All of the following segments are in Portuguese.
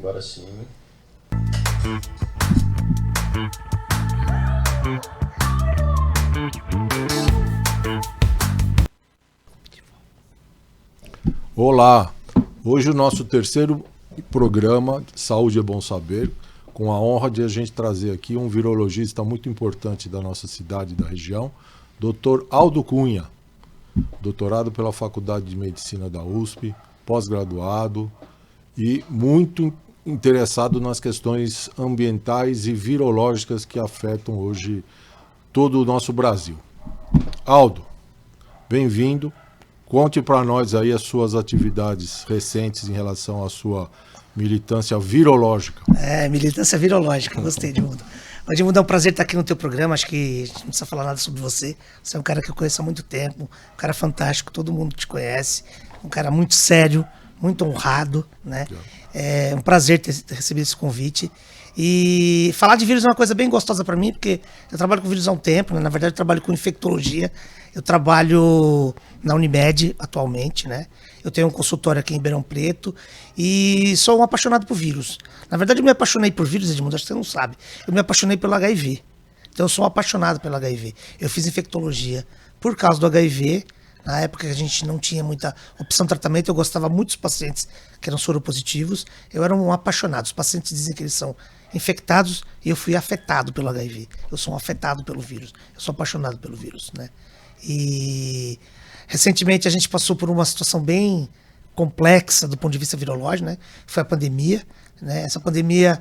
Agora sim. Olá, hoje o nosso terceiro programa Saúde é Bom Saber, com a honra de a gente trazer aqui um virologista muito importante da nossa cidade e da região, Dr. Aldo Cunha, doutorado pela Faculdade de Medicina da USP, pós-graduado e muito interessado nas questões ambientais e virológicas que afetam hoje todo o nosso Brasil. Aldo, bem-vindo. Conte para nós aí as suas atividades recentes em relação à sua militância virológica. Militância virológica, gostei, Edmundo. Edmundo, é um prazer estar aqui no teu programa, acho que a gente não precisa falar nada sobre você. Você é um cara que eu conheço há muito tempo, um cara fantástico, todo mundo te conhece, um cara muito sério, muito honrado, né? É um prazer ter recebido esse convite. E falar de vírus é uma coisa bem gostosa para mim, porque eu trabalho com vírus há um tempo, né? Na verdade eu trabalho com infectologia, eu trabalho na Unimed atualmente, né? Eu tenho um consultório aqui em Ribeirão Preto e sou um apaixonado por vírus. Na verdade eu me apaixonei por vírus, Edmundo, acho que você não sabe. Eu me apaixonei pelo HIV, então eu sou um apaixonado pelo HIV. Eu fiz infectologia por causa do HIV. Na época que a gente não tinha muita opção de tratamento, eu gostava muito dos pacientes que eram soropositivos. Eu era um apaixonado. Os pacientes dizem que eles são infectados e eu fui afetado pelo HIV. Eu sou um afetado pelo vírus. Eu sou apaixonado pelo vírus, né? E recentemente a gente passou por uma situação bem complexa do ponto de vista virológico, né? Foi a pandemia, né? Essa pandemia,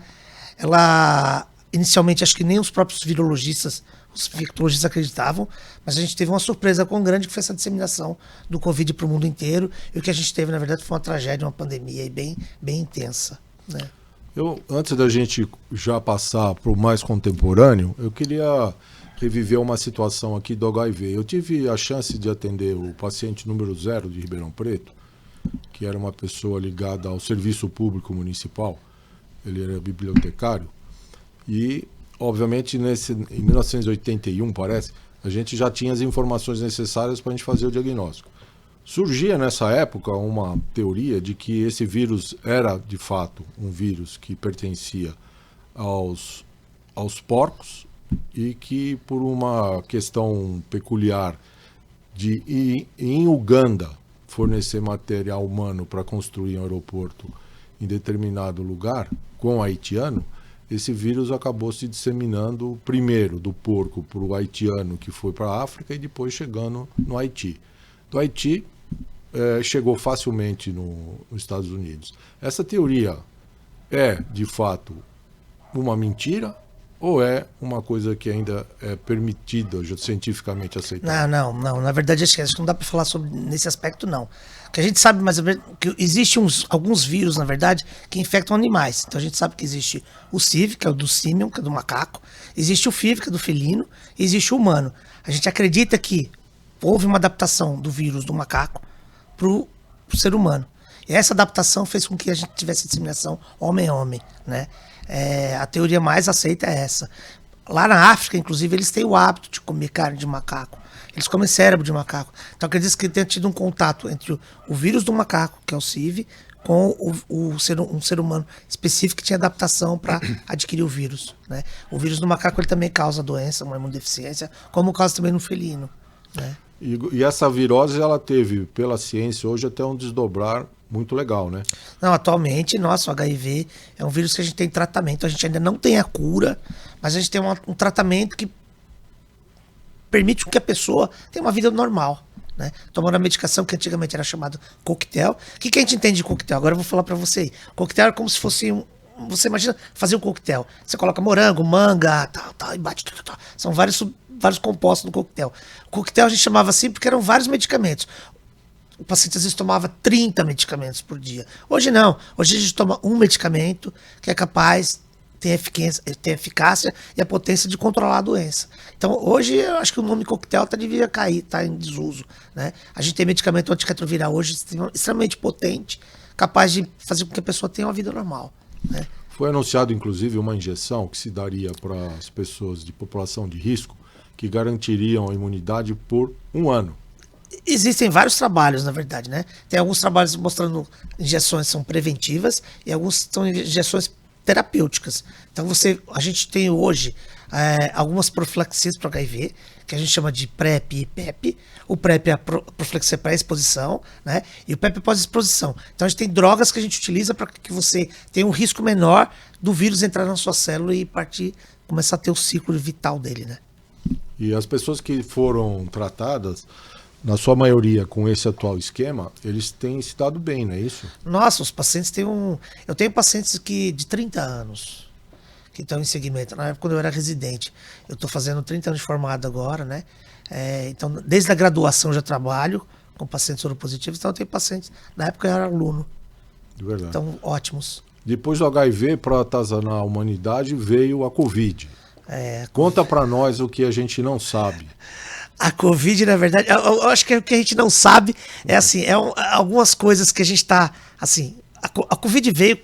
ela inicialmente acho que nem os próprios virologistas, os infectologistas acreditavam, mas a gente teve uma surpresa com grande, que foi essa disseminação do Covid para o mundo inteiro. E o que a gente teve, na verdade, foi uma tragédia, uma pandemia bem intensa, né? Antes da gente já passar para o mais contemporâneo, eu queria reviver uma situação aqui do HIV. Eu tive a chance de atender o paciente número 0 de Ribeirão Preto, que era uma pessoa ligada ao serviço público municipal. Ele era bibliotecário. E, obviamente, em 1981, parece, a gente já tinha as informações necessárias para a gente fazer o diagnóstico. Surgia nessa época uma teoria de que esse vírus era, de fato, um vírus que pertencia aos porcos e que, por uma questão peculiar de ir em Uganda fornecer material humano para construir um aeroporto em determinado lugar com haitiano, esse vírus acabou se disseminando primeiro do porco para o haitiano, que foi para a África, e depois chegando no Haiti. Do Haiti, chegou facilmente nos Estados Unidos. Essa teoria é, de fato, uma mentira ou é uma coisa que ainda é permitida, cientificamente aceitada? Não. Na verdade, acho que não dá para falar sobre nesse aspecto, não. O que a gente sabe mais ou menos que existem alguns vírus, na verdade, que infectam animais. Então a gente sabe que existe o CIV, que é o do símio, que é do macaco. Existe o FIV, que é do felino. E existe o humano. A gente acredita que houve uma adaptação do vírus do macaco para o ser humano. E essa adaptação fez com que a gente tivesse disseminação homem-homem, né? A teoria mais aceita é essa. Lá na África, inclusive, eles têm o hábito de comer carne de macaco. Eles comem cérebro de macaco. Então acredita que tenha tido um contato entre o vírus do macaco, que é o CIV, com um ser humano específico que tinha adaptação para adquirir o vírus, né? O vírus do macaco ele também causa doença, uma imunodeficiência, como causa também no felino, né? E essa virose, ela teve, pela ciência, hoje até um desdobrar muito legal, né? Não, atualmente, nossa, o HIV é um vírus que a gente tem tratamento. A gente ainda não tem a cura, mas a gente tem um tratamento que permite que a pessoa tenha uma vida normal, né? Tomando a medicação que antigamente era chamado coquetel. O que a gente entende de coquetel? Agora eu vou falar pra você aí. Coquetel é como se fosse você imagina fazer um coquetel. Você coloca morango, manga, tal, e bate. Tal. São vários compostos no coquetel. O coquetel a gente chamava assim porque eram vários medicamentos. O paciente às vezes tomava 30 medicamentos por dia. Hoje não. Hoje a gente toma um medicamento que é capaz, tem eficácia e a potência de controlar a doença. Então hoje eu acho que o nome coquetel devia cair, está em desuso, né? A gente tem medicamento antirretroviral hoje extremamente potente, capaz de fazer com que a pessoa tenha uma vida normal, né? Foi anunciado, inclusive, uma injeção que se daria para as pessoas de população de risco que garantiriam a imunidade por um ano. Existem vários trabalhos, na verdade, né? Tem alguns trabalhos mostrando injeções são preventivas e alguns são injeções terapêuticas. Então a gente tem hoje algumas profilaxias para HIV, que a gente chama de PrEP e PEP. O PrEP é a profilaxia pré-exposição, né? E o PEP é pós-exposição. Então a gente tem drogas que a gente utiliza para que você tenha um risco menor do vírus entrar na sua célula e começar a ter o ciclo vital dele, né? E as pessoas que foram tratadas, na sua maioria, com esse atual esquema, eles têm se dado bem, não é isso? Nossa, os pacientes têm Eu tenho pacientes de 30 anos que estão em segmento. Na época, quando eu era residente, eu estou fazendo 30 anos de formado agora, né? Então, desde a graduação eu já trabalho com pacientes soropositivos, então eu tenho pacientes... Na época eu era aluno. De verdade. Então, ótimos. Depois do HIV, para atazanar a humanidade, veio a Covid. Conta para nós o que a gente não sabe. A Covid, na verdade, eu acho que o que a gente não sabe é assim, algumas coisas que a gente está, assim, a Covid veio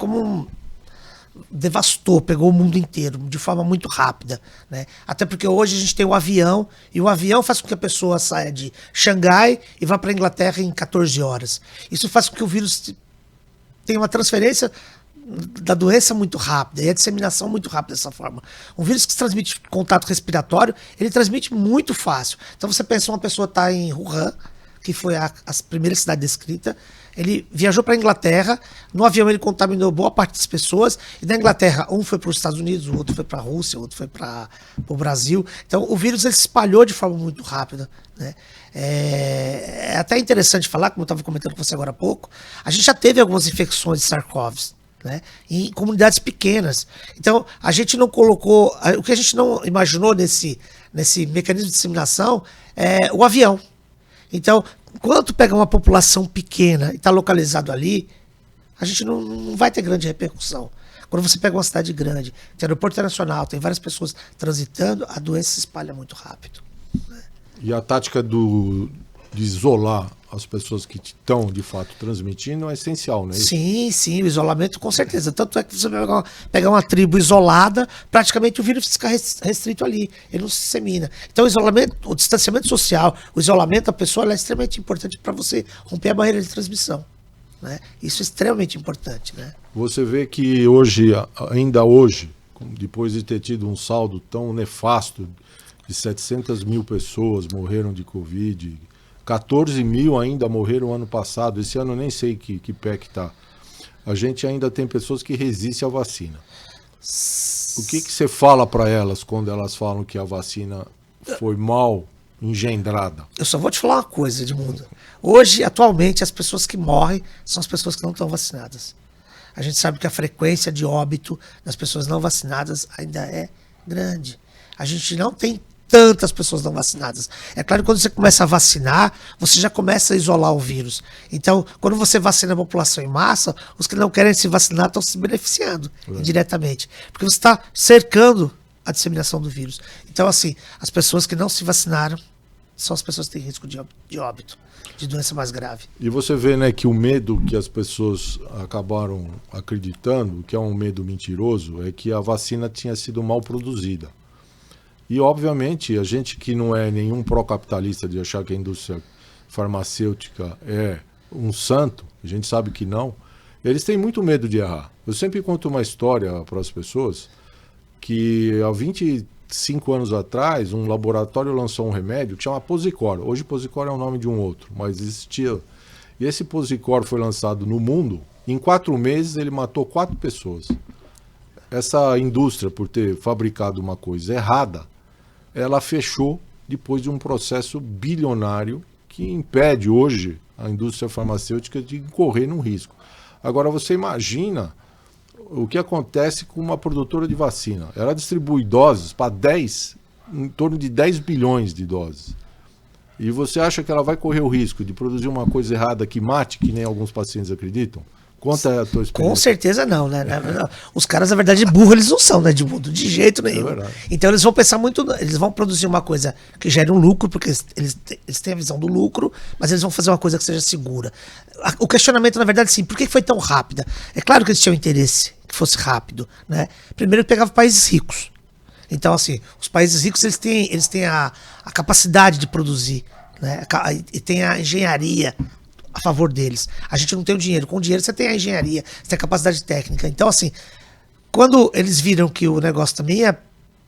devastou, pegou o mundo inteiro de forma muito rápida, né? Até porque hoje a gente tem o avião, e o avião faz com que a pessoa saia de Xangai e vá para a Inglaterra em 14 horas. Isso faz com que o vírus tenha uma transferência da doença muito rápida e a disseminação muito rápida dessa forma. Um vírus que se transmite contato respiratório, ele transmite muito fácil. Então você pensa, uma pessoa está em Wuhan, que foi a primeira cidade descrita, ele viajou para a Inglaterra, no avião ele contaminou boa parte das pessoas, e da Inglaterra um foi para os Estados Unidos, o outro foi para a Rússia, o outro foi para o Brasil. Então o vírus ele se espalhou de forma muito rápida, né? É até interessante falar, como eu estava comentando com você agora há pouco, a gente já teve algumas infecções de SARS-CoV, né, em comunidades pequenas. Então, a gente não colocou... O que a gente não imaginou nesse mecanismo de disseminação é o avião. Então, quando pega uma população pequena e está localizado ali, a gente não vai ter grande repercussão. Quando você pega uma cidade grande, tem aeroporto internacional, tem várias pessoas transitando, a doença se espalha muito rápido, né? E a tática de isolar as pessoas que estão, de fato, transmitindo é essencial, não é isso? Sim, o isolamento com certeza. Tanto é que você pegar uma tribo isolada, praticamente o vírus fica restrito ali, ele não se dissemina. Então o distanciamento social, o isolamento da pessoa é extremamente importante para você romper a barreira de transmissão, né? Isso é extremamente importante, né? Você vê que hoje, ainda hoje, depois de ter tido um saldo tão nefasto, de 700 mil pessoas morreram de Covid, 14 mil ainda morreram ano passado. Esse ano eu nem sei que pé que tá. A gente ainda tem pessoas que resistem à vacina. O que você fala para elas quando elas falam que a vacina foi mal engendrada? Eu só vou te falar uma coisa, Edmundo. Hoje, atualmente, as pessoas que morrem são as pessoas que não estão vacinadas. A gente sabe que a frequência de óbito das pessoas não vacinadas ainda é grande. A gente não tem tantas pessoas não vacinadas. É claro que quando você começa a vacinar, você já começa a isolar o vírus. Então, quando você vacina a população em massa, os que não querem se vacinar estão se beneficiando indiretamente. Porque você está cercando a disseminação do vírus. Então, assim, as pessoas que não se vacinaram são as pessoas que têm risco de óbito, de doença mais grave. E você vê, né, que o medo que as pessoas acabaram acreditando, que é um medo mentiroso, é que a vacina tinha sido mal produzida. E, obviamente, a gente que não é nenhum pró-capitalista de achar que a indústria farmacêutica é um santo, a gente sabe que não, eles têm muito medo de errar. Eu sempre conto uma história para as pessoas que há 25 anos atrás, um laboratório lançou um remédio que chama Posicor. Hoje Posicor é o nome de um outro, mas existia. E esse Posicor foi lançado no mundo, em 4 meses ele matou 4 pessoas. Essa indústria, por ter fabricado uma coisa errada, ela fechou depois de um processo bilionário que impede hoje a indústria farmacêutica de incorrer num risco. Agora você imagina o que acontece com uma produtora de vacina. Ela distribui doses para em torno de 10 bilhões de doses. E você acha que ela vai correr o risco de produzir uma coisa errada que mate, que nem alguns pacientes acreditam? Conta a tua experiência. Com certeza não, né? Os caras, na verdade, burro eles não são, né, Edmundo? De jeito nenhum. Então eles vão pensar muito, eles vão produzir uma coisa que gere um lucro, porque eles têm a visão do lucro, mas eles vão fazer uma coisa que seja segura. O questionamento, na verdade, sim, por que foi tão rápida? É claro que eles tinham interesse que fosse rápido, né? Primeiro pegava países ricos. Então, assim, os países ricos, eles têm a capacidade de produzir né? E tem a engenharia a favor deles. A gente não tem o dinheiro. Com o dinheiro você tem a engenharia, você tem a capacidade técnica. Então, assim, quando eles viram que o negócio também ia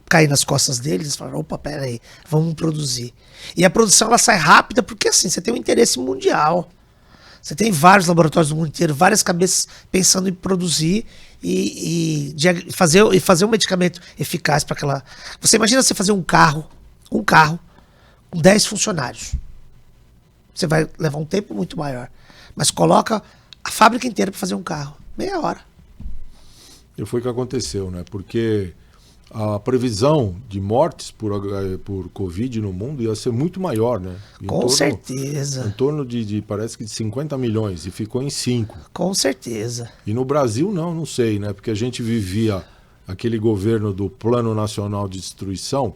cair nas costas deles, eles falaram, opa, pera aí, vamos produzir. E a produção, ela sai rápida porque, assim, você tem um interesse mundial. Você tem vários laboratórios do mundo inteiro, várias cabeças pensando em produzir e fazer um medicamento eficaz para aquela... Você imagina você fazer um carro com 10 funcionários. Você vai levar um tempo muito maior. Mas coloca a fábrica inteira para fazer um carro. Meia hora. E foi o que aconteceu, né? Porque a previsão de mortes por Covid no mundo ia ser muito maior, né? Com certeza. Em torno de parece que de 50 milhões, e ficou em 5. Com certeza. E no Brasil não sei, né? Porque a gente vivia aquele governo do Plano Nacional de Destruição,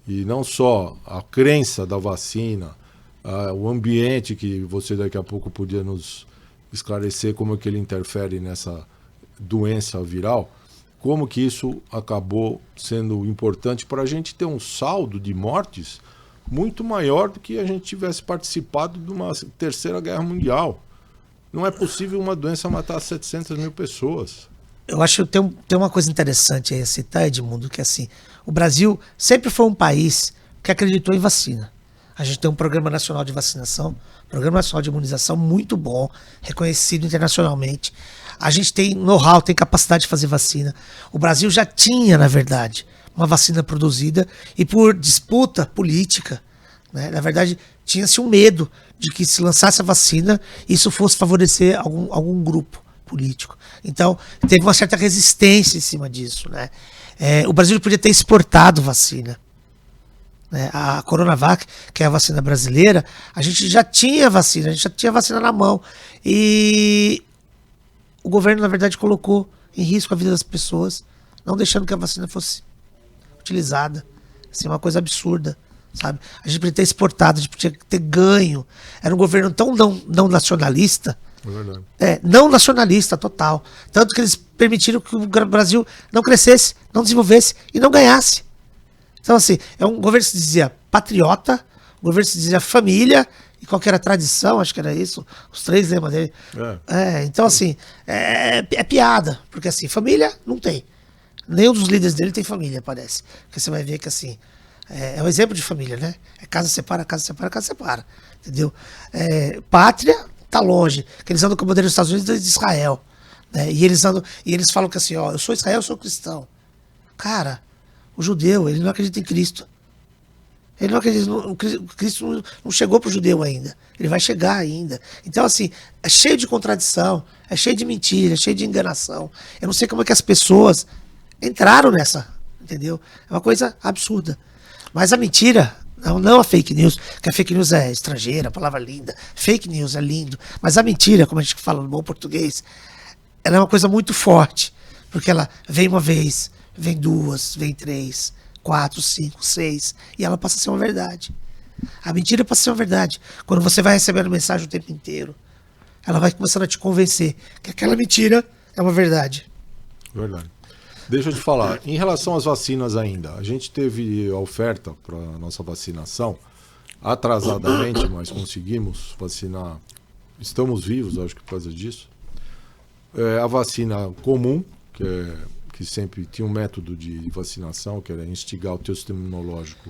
e não só a crença da vacina, o ambiente, que você daqui a pouco podia nos esclarecer como é que ele interfere nessa doença viral, como que isso acabou sendo importante para a gente ter um saldo de mortes muito maior do que a gente tivesse participado de uma terceira guerra mundial. Não é possível uma doença matar 700 mil pessoas. Eu acho que tem uma coisa interessante aí a citar, Edmundo, que assim, o Brasil sempre foi um país que acreditou em vacina. A gente tem um Programa Nacional de Vacinação, Programa Nacional de Imunização muito bom, reconhecido internacionalmente. A gente tem know-how, tem capacidade de fazer vacina. O Brasil já tinha, na verdade, uma vacina produzida e por disputa política, né, na verdade, tinha-se um medo de que se lançasse a vacina, isso fosse favorecer algum grupo político. Então, teve uma certa resistência em cima disso, né? O Brasil podia ter exportado vacina. A Coronavac, que é a vacina brasileira, a gente já tinha vacina, na mão. E o governo, na verdade, colocou em risco a vida das pessoas, não deixando que a vacina fosse utilizada. Assim, uma coisa absurda, sabe? A gente podia ter exportado, a gente podia ter ganho. Era um governo tão não nacionalista. É verdade. Não nacionalista total. Tanto que eles permitiram que o Brasil não crescesse, não desenvolvesse e não ganhasse. Então, assim, é um governo que se dizia patriota, um governo que se dizia família, e qual que era a tradição, acho que era isso, os 3 lemas dele. Então, assim, é piada, porque assim, família não tem. Nenhum dos líderes dele tem família, parece. Porque você vai ver que, assim, é um exemplo de família, né? É casa separa, casa separa, casa separa. Entendeu? Pátria tá longe, que eles andam com a bandeira dos Estados Unidos e de Israel. Né? E eles falam que assim, ó, eu sou Israel, eu sou cristão. Cara, o judeu, ele não acredita em Cristo. Ele não acredita, Cristo não chegou para o judeu ainda. Ele vai chegar ainda. Então, assim, é cheio de contradição, é cheio de mentira, é cheio de enganação. Eu não sei como é que as pessoas entraram nessa, entendeu? É uma coisa absurda. Mas a mentira, não a fake news, que a fake news é estrangeira, palavra linda. Fake news é lindo. Mas a mentira, como a gente fala no bom português, ela é uma coisa muito forte. Porque ela vem uma vez, vem 2, vem 3, 4, 5, 6, e ela passa a ser uma verdade. A mentira passa a ser uma verdade. Quando você vai recebendo mensagem o tempo inteiro, ela vai começando a te convencer que aquela mentira é uma verdade. Verdade. Deixa eu te falar, em relação às vacinas ainda, a gente teve a oferta para a nossa vacinação, atrasadamente, mas conseguimos vacinar, estamos vivos, acho que por causa disso. A vacina comum, que sempre tinha um método de vacinação, que era instigar o teu sistema imunológico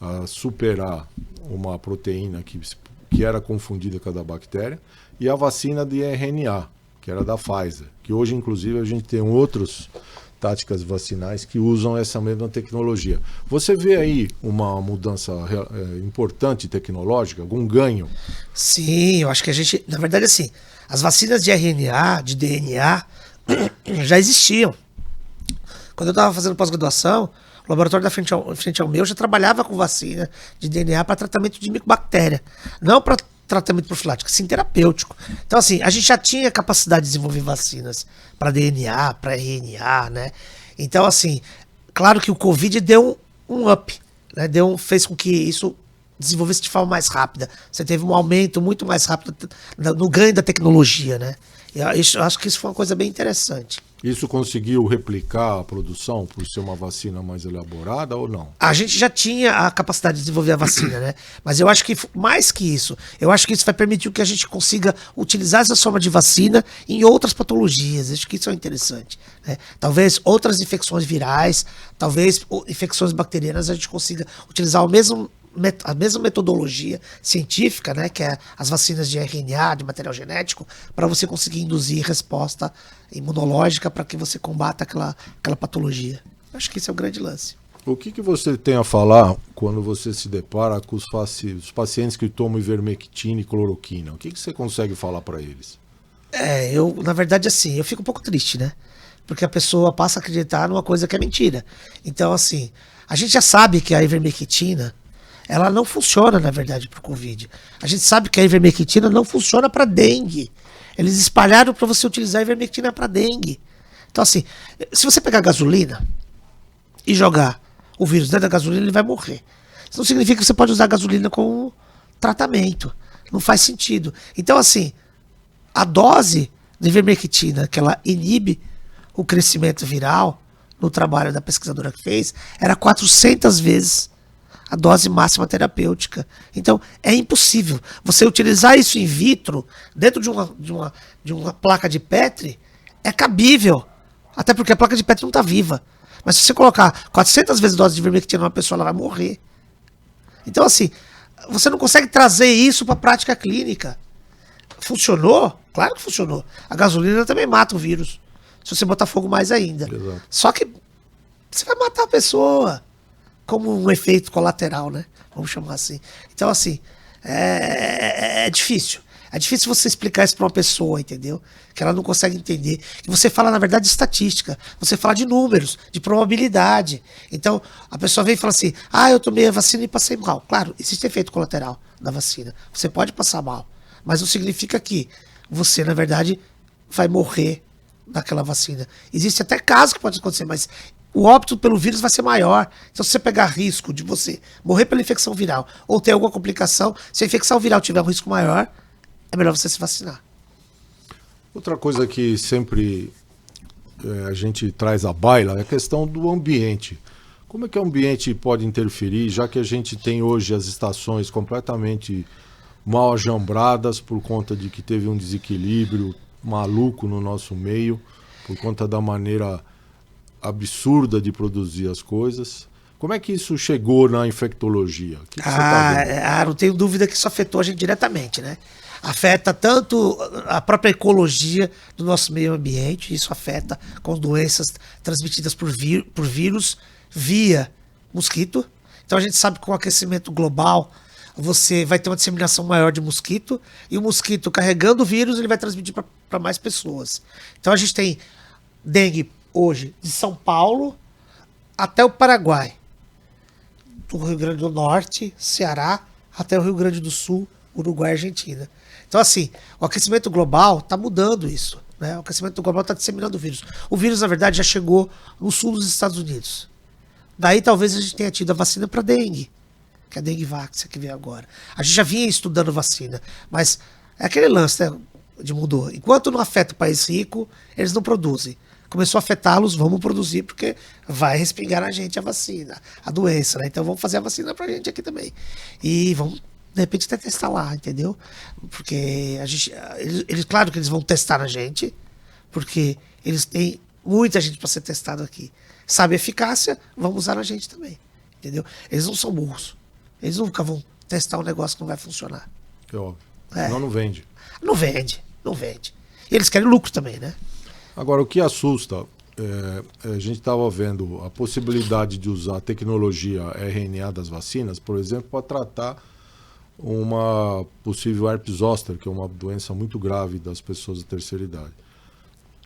a superar uma proteína que era confundida com a da bactéria, e a vacina de RNA, que era da Pfizer, que hoje, inclusive, a gente tem outras táticas vacinais que usam essa mesma tecnologia. Você vê aí uma mudança importante tecnológica, algum ganho? Sim, eu acho que a gente, na verdade, assim, as vacinas de RNA, de DNA, já existiam. Quando eu estava fazendo pós-graduação, o laboratório da frente ao meu já trabalhava com vacina de DNA para tratamento de micobactéria. Não para tratamento profilático, sim terapêutico. Então, assim, a gente já tinha capacidade de desenvolver vacinas para DNA, para RNA, né? Então, assim, claro que o Covid deu um up, né? Fez com que isso desenvolvesse de forma mais rápida. Você teve um aumento muito mais rápido no ganho da tecnologia, né? Eu acho que isso foi uma coisa bem interessante. Isso conseguiu replicar a produção por ser uma vacina mais elaborada ou não? A gente já tinha a capacidade de desenvolver a vacina, né? Mas eu acho que mais que isso, eu acho que isso vai permitir que a gente consiga utilizar essa forma de vacina em outras patologias. Acho que isso é interessante, né? Talvez outras infecções virais, talvez infecções bacterianas, a gente consiga utilizar a mesma metodologia científica, né, que é as vacinas de RNA, de material genético, para você conseguir induzir resposta imunológica para que você combata aquela patologia. Acho que esse é o grande lance. O que você tem a falar quando você se depara com os pacientes que tomam ivermectina e cloroquina? O que você consegue falar para eles? Na verdade, assim, eu fico um pouco triste, né? Porque a pessoa passa a acreditar numa coisa que é mentira. Então, assim, a gente já sabe que a ivermectina, ela não funciona, na verdade, para o Covid. A gente sabe que a ivermectina não funciona para dengue. Eles espalharam para você utilizar a ivermectina para dengue. Então, assim, se você pegar gasolina e jogar o vírus dentro da gasolina, ele vai morrer. Isso não significa que você pode usar a gasolina como tratamento. Não faz sentido. Então, assim, a dose de ivermectina, que ela inibe o crescimento viral, no trabalho da pesquisadora que fez, era 400 vezes a dose máxima terapêutica. Então, é impossível. Você utilizar isso in vitro, dentro de uma placa de Petri, é cabível. Até porque a placa de Petri não está viva. Mas se você colocar 400 vezes a dose de ivermectina numa pessoa, ela vai morrer. Então, assim, você não consegue trazer isso para a prática clínica. Funcionou? Claro que funcionou. A gasolina também mata o vírus. Se você botar fogo, mais ainda. Exato. Só que você vai matar a pessoa como um efeito colateral, né? Vamos chamar assim. Então, assim, é difícil. É difícil você explicar isso para uma pessoa, entendeu? Que ela não consegue entender. Que você fala, na verdade, de estatística. Você fala de números, de probabilidade. Então, a pessoa vem e fala assim, eu tomei a vacina e passei mal. Claro, existe efeito colateral da vacina. Você pode passar mal. Mas não significa que você, na verdade, vai morrer daquela vacina. Existe até casos que pode acontecer, mas o óbito pelo vírus vai ser maior. Então, se você pegar risco de você morrer pela infecção viral ou ter alguma complicação, se a infecção viral tiver um risco maior, é melhor você se vacinar. Outra coisa que sempre a gente traz à baila é a questão do ambiente. Como é que o ambiente pode interferir, já que a gente tem hoje as estações completamente mal ajambradas por conta de que teve um desequilíbrio maluco no nosso meio, por conta da maneira absurda de produzir as coisas. Como é que isso chegou na infectologia? O que você tá vendo? Não tenho dúvida que isso afetou a gente diretamente, né? Afeta tanto a própria ecologia do nosso meio ambiente, isso afeta com doenças transmitidas por vírus via mosquito. Então a gente sabe que com o aquecimento global você vai ter uma disseminação maior de mosquito, e o mosquito carregando o vírus ele vai transmitir para mais pessoas. Então a gente tem dengue hoje de São Paulo até o Paraguai, do Rio Grande do Norte, Ceará, até o Rio Grande do Sul, Uruguai e Argentina. Então, assim, o aquecimento global está mudando isso, né? O aquecimento global está disseminando o vírus. O vírus, na verdade, já chegou no sul dos Estados Unidos. Daí, talvez a gente tenha tido a vacina para dengue, que é a dengue vax que veio agora. A gente já vinha estudando vacina, mas é aquele lance, né, de mudou. Enquanto não afeta o país rico, eles não produzem. Começou a afetá-los, vamos produzir, porque vai respingar na gente a vacina, a doença, né? Então vamos fazer a vacina pra gente aqui também. E vamos, de repente, até testar lá, entendeu? Porque eles, claro que eles vão testar na gente, porque eles têm muita gente para ser testado aqui. Sabe a eficácia, vamos usar na gente também, entendeu? Eles não são burros. Eles nunca vão testar um negócio que não vai funcionar. É óbvio. Não vende. Não vende. E eles querem lucro também, né? Agora, o que assusta, a gente estava vendo a possibilidade de usar a tecnologia RNA das vacinas, por exemplo, para tratar uma possível herpes zoster, que é uma doença muito grave das pessoas da terceira idade.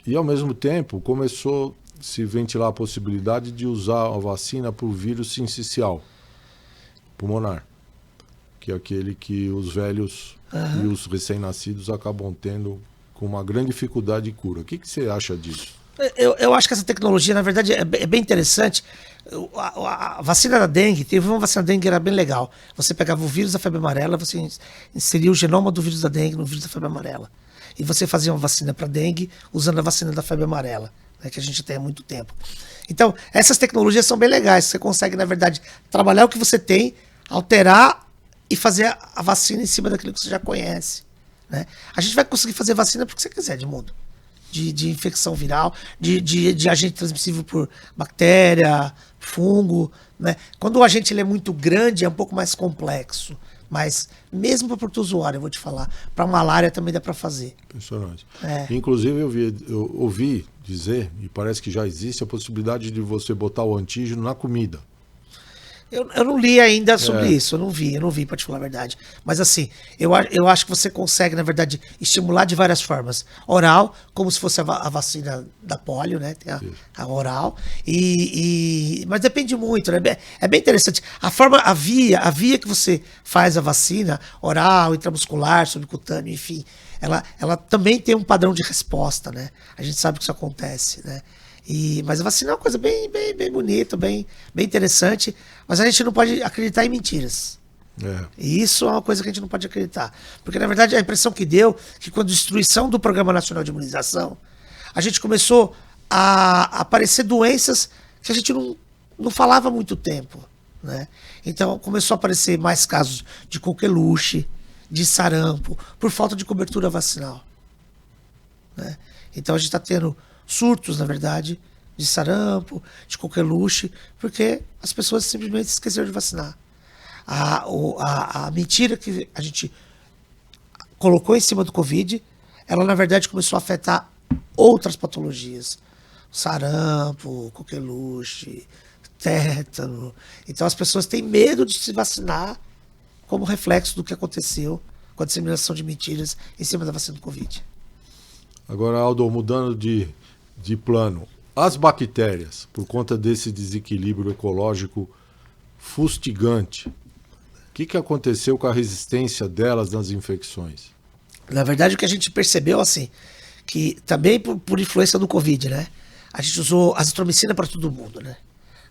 E, ao mesmo tempo, começou a se ventilar a possibilidade de usar a vacina para o vírus sincicial pulmonar, que é aquele que os velhos e os recém-nascidos acabam tendo com uma grande dificuldade de cura. O que você acha disso? Eu acho que essa tecnologia, na verdade, é bem interessante. A vacina da dengue, teve uma vacina da dengue que era bem legal. Você pegava o vírus da febre amarela, você inseria o genoma do vírus da dengue no vírus da febre amarela. E você fazia uma vacina para dengue usando a vacina da febre amarela. né, que a gente tem há muito tempo. Então, essas tecnologias são bem legais. Você consegue, na verdade, trabalhar o que você tem, alterar e fazer a vacina em cima daquilo que você já conhece. Né? A gente vai conseguir fazer vacina porque você quiser, Edmundo. De infecção viral, de agente transmissível por bactéria, fungo. Né? Quando o agente ele é muito grande, é um pouco mais complexo. Mas mesmo para protozoário, eu vou te falar, para malária também dá para fazer. Impressionante. Inclusive, eu ouvi dizer, e parece que já existe, a possibilidade de você botar o antígeno na comida. Eu não li ainda sobre isso, eu não vi, pra te falar a verdade. Mas assim, eu acho que você consegue, na verdade, estimular de várias formas. Oral, como se fosse a vacina da polio, né? Tem a oral. Mas depende muito, né? É bem interessante. A via que você faz a vacina, oral, intramuscular, subcutâneo, enfim, ela também tem um padrão de resposta, né? A gente sabe que isso acontece, né? Mas a vacina é uma coisa bem bonita, bem interessante, mas a gente não pode acreditar em mentiras. E isso é uma coisa que a gente não pode acreditar. Porque, na verdade, a impressão que deu que com a destruição do Programa Nacional de Imunização, a gente começou a aparecer doenças que a gente não falava há muito tempo. Né? Então, começou a aparecer mais casos de coqueluche, de sarampo, por falta de cobertura vacinal. Né? Então, a gente está tendo surtos, na verdade, de sarampo, de coqueluche, porque as pessoas simplesmente esqueceram de vacinar. A mentira que a gente colocou em cima do Covid, ela, na verdade, começou a afetar outras patologias. Sarampo, coqueluche, tétano. Então, as pessoas têm medo de se vacinar como reflexo do que aconteceu com a disseminação de mentiras em cima da vacina do Covid. Agora, Aldo, mudando de plano, as bactérias, por conta desse desequilíbrio ecológico fustigante, o que aconteceu com a resistência delas nas infecções? Na verdade, o que a gente percebeu, assim, que também por influência do Covid, né? A gente usou azitromicina para todo mundo, né?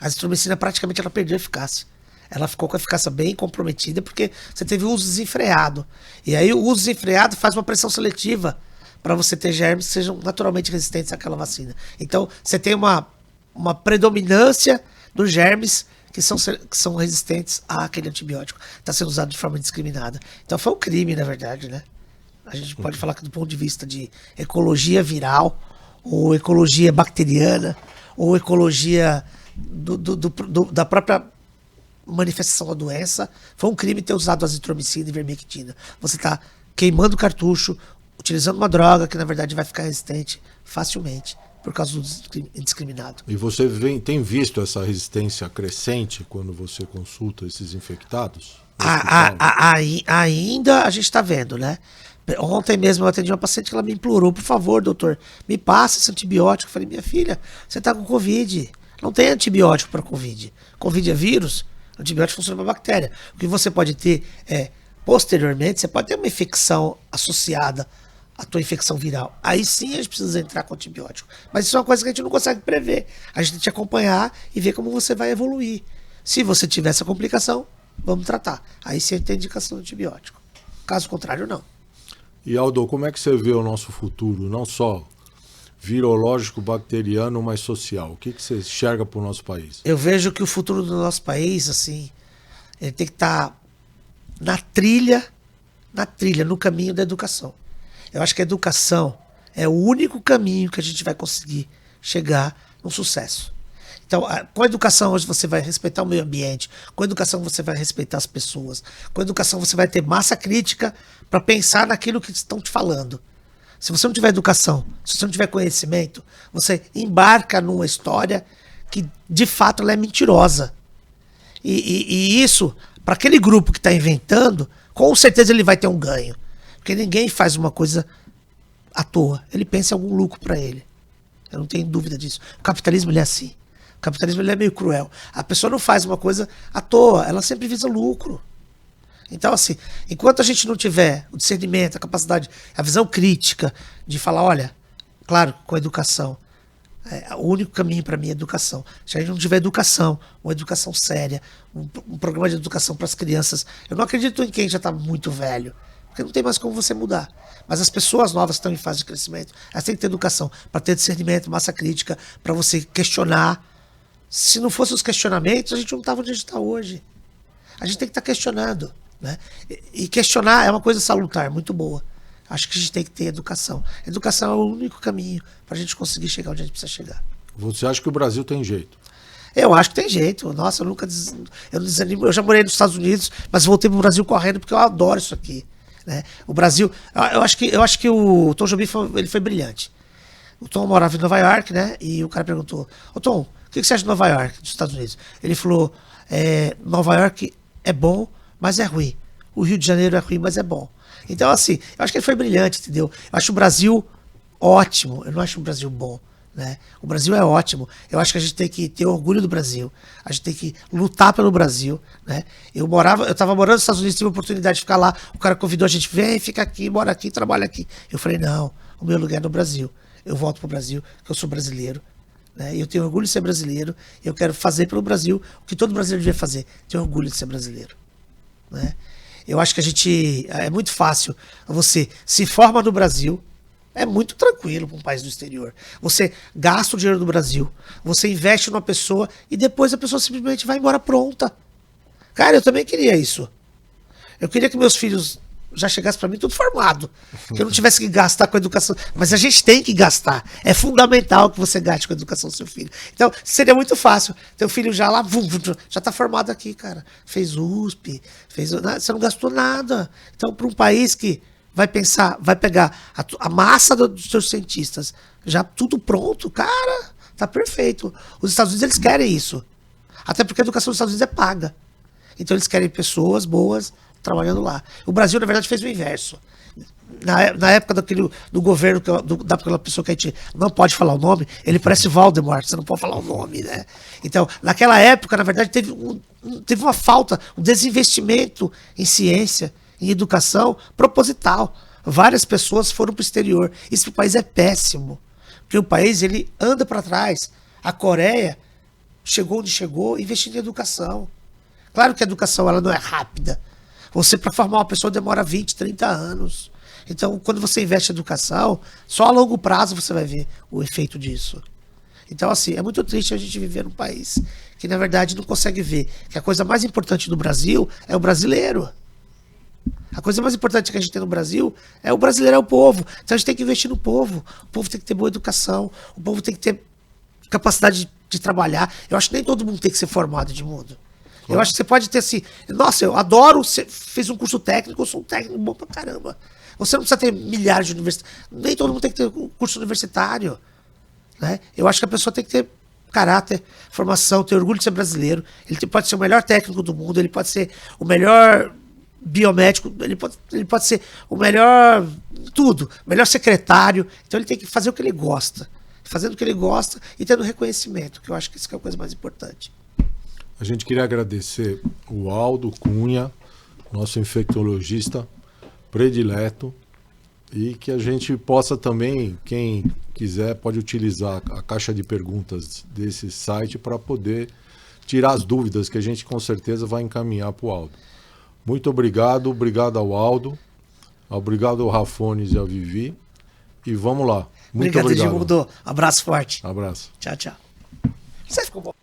A azitromicina praticamente ela perdeu a eficácia. Ela ficou com a eficácia bem comprometida porque você teve o uso desenfreado. E aí o uso desenfreado faz uma pressão seletiva para você ter germes que sejam naturalmente resistentes àquela vacina. Então, você tem uma predominância dos germes que são resistentes àquele antibiótico. Está sendo usado de forma indiscriminada. Então, foi um crime, na verdade, né? A gente pode falar que do ponto de vista de ecologia viral, ou ecologia bacteriana, ou ecologia da própria manifestação da doença, foi um crime ter usado azitromicina e vermectina. Você está queimando o cartucho, utilizando uma droga que, na verdade, vai ficar resistente facilmente por causa do indiscriminado. E você tem visto essa resistência crescente quando você consulta esses infectados? Ainda a gente está vendo, né? Ontem mesmo eu atendi uma paciente que ela me implorou, por favor, doutor, me passa esse antibiótico. Eu falei, minha filha, você está com Covid. Não tem antibiótico para Covid. Covid é vírus, antibiótico funciona para bactéria. O que você pode ter é, posteriormente, você pode ter uma infecção associada à tua infecção viral. Aí sim a gente precisa entrar com antibiótico. Mas isso é uma coisa que a gente não consegue prever. A gente tem que acompanhar e ver como você vai evoluir. Se você tiver essa complicação, vamos tratar. Aí sim tem indicação de antibiótico. Caso contrário, não. E Aldo, como é que você vê o nosso futuro? Não só virológico, bacteriano, mas social. O que você enxerga para o nosso país? Eu vejo que o futuro do nosso país, assim, ele tem que estar na trilha, no caminho da educação. Eu acho que a educação é o único caminho que a gente vai conseguir chegar no sucesso. Então, com a educação hoje você vai respeitar o meio ambiente, com a educação você vai respeitar as pessoas, com a educação você vai ter massa crítica para pensar naquilo que estão te falando. Se você não tiver educação, se você não tiver conhecimento, você embarca numa história que de fato ela é mentirosa. E isso, para aquele grupo que está inventando, com certeza ele vai ter um ganho. Porque ninguém faz uma coisa à toa. Ele pensa em algum lucro para ele. Eu não tenho dúvida disso. O capitalismo ele é assim. O capitalismo ele é meio cruel. A pessoa não faz uma coisa à toa, ela sempre visa lucro. Então, assim, enquanto a gente não tiver o discernimento, a capacidade, a visão crítica de falar, olha, claro, com a educação, o único caminho para mim é educação. Se a gente não tiver educação, uma educação séria, um programa de educação para as crianças, eu não acredito em quem já está muito velho. porque não tem mais como você mudar. Mas as pessoas novas que estão em fase de crescimento, elas têm que ter educação para ter discernimento, massa crítica, para você questionar. Se não fossem os questionamentos, a gente não estava onde a gente está hoje. A gente tem que estar questionando, né? E questionar é uma coisa salutar, muito boa. Acho que a gente tem que ter educação. Educação é o único caminho para a gente conseguir chegar onde a gente precisa chegar. Você acha que o Brasil tem jeito? Eu acho que tem jeito. Nossa, eu nunca eu não desanimo. Eu já morei nos Estados Unidos, mas voltei pro Brasil correndo porque eu adoro isso aqui, né? O Brasil, eu acho que o Tom Jobim ele foi brilhante. O Tom morava em Nova York, né? E o cara perguntou: "Ô Tom, o que você acha de Nova York, dos Estados Unidos?" Ele falou: Nova York é bom, mas é ruim. O Rio de Janeiro é ruim, mas é bom. Então, assim, eu acho que ele foi brilhante, entendeu? Eu acho o Brasil ótimo. Eu não acho o Brasil bom, né? O Brasil é ótimo. Eu acho que a gente tem que ter orgulho do Brasil. A gente tem que lutar pelo Brasil, né? Eu tava morando nos Estados Unidos, tive a oportunidade de ficar lá. O cara convidou a gente: vem, fica aqui, mora aqui, trabalha aqui. Eu falei: não, o meu lugar é no Brasil. Eu volto pro Brasil, porque eu sou brasileiro, né? Eu tenho orgulho de ser brasileiro. Eu quero fazer pelo Brasil o que todo brasileiro devia fazer: ter orgulho de ser brasileiro, né? Eu acho que a gente... É muito fácil. Você se forma no Brasil, é muito tranquilo para um país do exterior. Você gasta o dinheiro do Brasil, você investe numa pessoa e depois a pessoa simplesmente vai embora pronta. Cara, eu também queria isso. Eu queria que meus filhos já chegassem para mim tudo formado. Que eu não tivesse que gastar com a educação. Mas a gente tem que gastar. É fundamental que você gaste com a educação do seu filho. Então, seria muito fácil. Teu filho já lá, já tá formado aqui, cara. Fez USP, você não gastou nada. Então, para um país que vai pensar, vai pegar a massa dos seus cientistas, já tudo pronto, cara, tá perfeito. Os Estados Unidos, eles querem isso. Até porque a educação dos Estados Unidos é paga. Então, eles querem pessoas boas trabalhando lá. O Brasil, na verdade, fez o inverso. Na época do governo, daquela pessoa que a gente não pode falar o nome, ele parece Voldemort, você não pode falar o nome, né? Então, naquela época, na verdade, teve uma falta, um desinvestimento em ciência, em educação, proposital. Várias pessoas foram para o exterior. Isso, o país é péssimo, porque o país, ele anda para trás. A Coreia chegou onde chegou investindo em educação. Claro que a educação ela não é rápida. Você, para formar uma pessoa, demora 20, 30 anos. Então, quando você investe em educação, só a longo prazo você vai ver o efeito disso. Então, assim, é muito triste a gente viver num país que, na verdade, não consegue ver que a coisa mais importante do Brasil é o brasileiro. A coisa mais importante que a gente tem no Brasil é o brasileiro, é o povo. Então, a gente tem que investir no povo. O povo tem que ter boa educação. O povo tem que ter capacidade de trabalhar. Eu acho que nem todo mundo tem que ser formado, Edmundo. Eu acho que você pode ter assim, nossa, eu adoro, você fez um curso técnico, eu sou um técnico bom pra caramba. Você não precisa ter milhares de universidades, nem todo mundo tem que ter um curso universitário, né? Eu acho que a pessoa tem que ter caráter, formação, ter orgulho de ser brasileiro. Ele pode ser o melhor técnico do mundo, ele pode ser o melhor biomédico, ele pode ser o melhor tudo, o melhor secretário. Então ele tem que fazer o que ele gosta, fazendo o que ele gosta e tendo reconhecimento, que eu acho que isso é a coisa mais importante. A gente queria agradecer o Aldo Cunha, nosso infectologista predileto, e que a gente possa também, quem quiser, pode utilizar a caixa de perguntas desse site para poder tirar as dúvidas que a gente com certeza vai encaminhar para o Aldo. Muito obrigado, obrigado ao Aldo, obrigado ao Rafones e ao Vivi, e vamos lá. Muito obrigado. Edmundo. Abraço forte. Abraço. Tchau, tchau. Você ficou bom.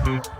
Thank you.